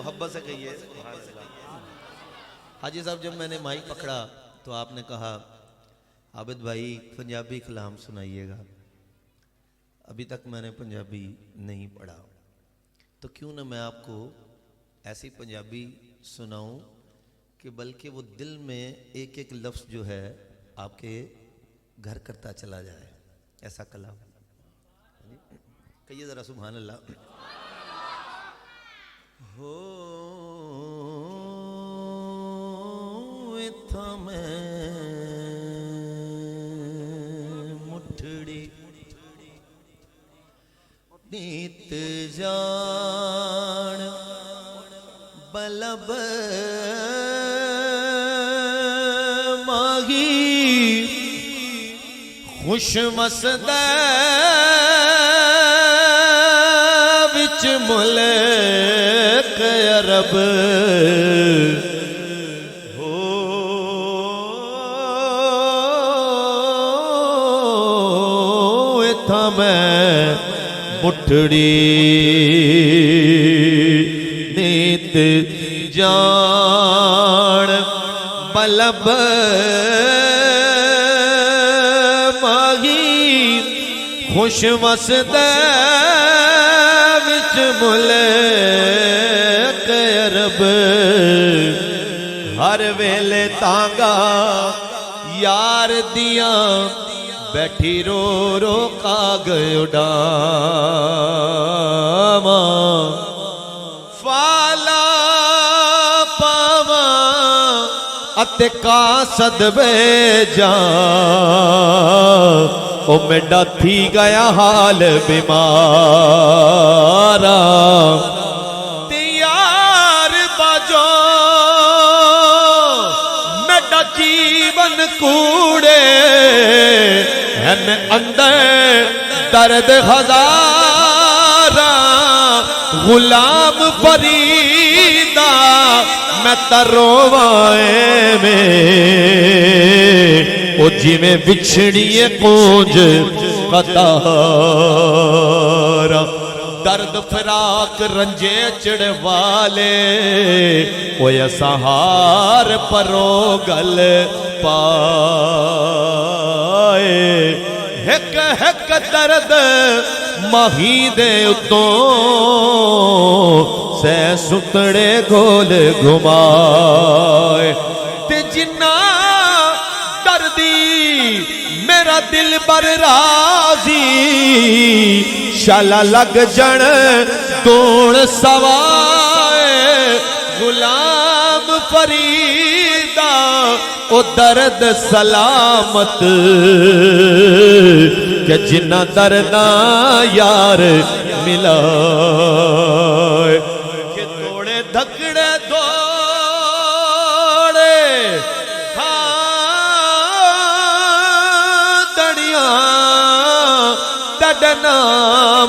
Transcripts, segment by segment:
मोहब्बत से कहिए। हाजी साहब जब मैंने माइक पकड़ा तो आपने कहा आबिद भाई पंजाबी कलाम सुनाइएगा। अभी तक मैंने पंजाबी नहीं पढ़ा, तो क्यों ना मैं आपको ऐसी पंजाबी सुनाऊं कि बल्कि वो दिल में एक एक लफ्ज़ जो है आपके घर करता चला जाए, ऐसा कलाम। कहिए ज़रा सुभान अल्लाह। हो इत्था मैं मुठड़ी नीत जान बलब माही खुश मसद विच मुल्क अरब हो इत्था मैं मुठड़ी नीत जान बलब माही खुश मसद विच मुल्क अरब हर वेले तांगा यार दियां बैठी रो रो काग उडामा फाला पावा अते का सदबे जा ओ मेरा थी गया हाल बीमारा ते यार बाजो मेरा जीवन कूड़े हन अंदर दर्द हजारा गुलाम फरीदा मैं तरोवाए में ओ जिमें बिछड़िए कूंज कतारा दर्द फिराक रंजे चिड़वाले ओ सहार परो गल पाए हिक हिक दर्द माही दे उतों सै सुतड़े गोल घुमाए ते जिन्ना दर्दी मेरा दिल बर राजी शाला लग जन तोड़ सवाए गुलाम फरीदा ओ दर्द सलामत के जिन्ना दर्दा यार मिला के तोड़े धकड़े दौड़े हाँ दड़िया दडनाम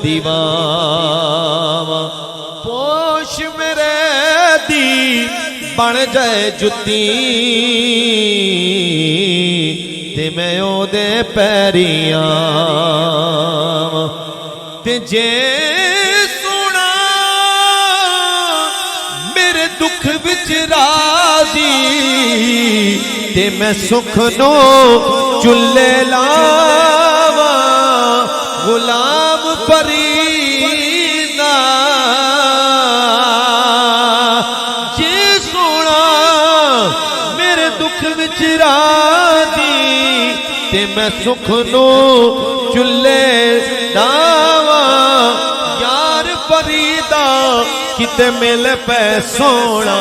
दीवावा पोश मेरे दी बन जाए जुती ते मैं ओदे पैरियां ते जे सोना मेरे दुख विच राजी ते मैं सुख नो चुल्ले लावा गुलाम फरीदा जे सोना मेरे दुख विच राजी ते मैं सुख नो चुल्ले लावा यार फरीदा किते मिल पै सोना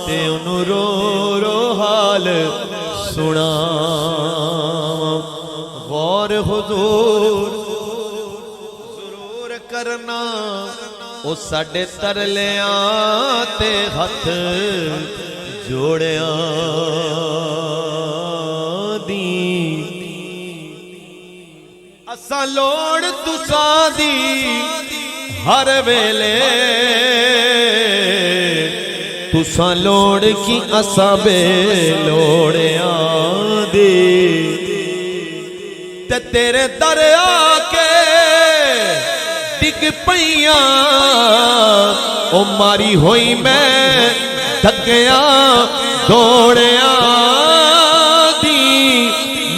ते उन्हों रो रो हाल सुना गौर हुजूर जरूर करना ओ साडे तरलियां ते हथ जोड़िया दी असा लोड़ तुसा दी हर वेले तुसा लोड़ की असा बे लोड़िया दी ते तेरे दर आके डिग पईया ओ मारी होई मैं थकिया दौड़िया दी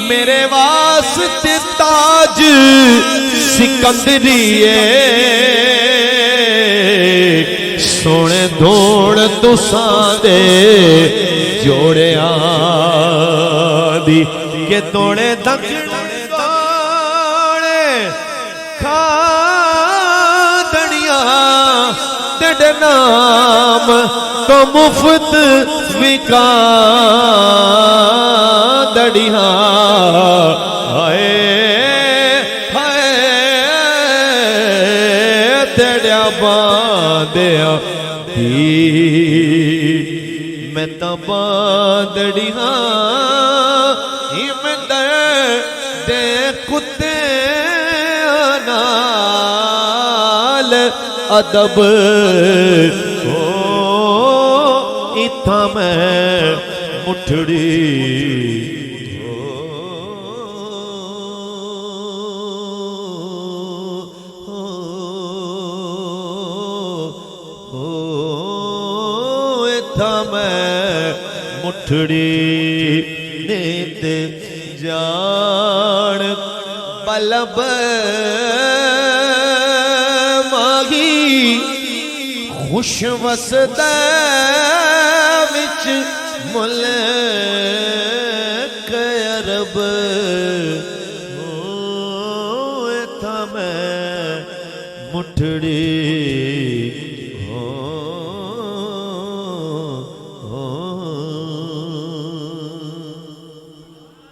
मेरे वास्ते ताज सिकंदरिए सोने दौड़ तुसा दे जोड़िया दी के तोड़े दखड़े खादड़िया तेरे नाम तो मुफ्त विका दड़िया हाय हाय तेरा बांधिया मैं तो बांधड़िया मैं दे कुत्ते नाल अदब हो इथा मैं मुठड़ी मुठड़ी नीत जान बलब माही खुश वसद विच मुल्क अरब था मैं मुठड़ी हो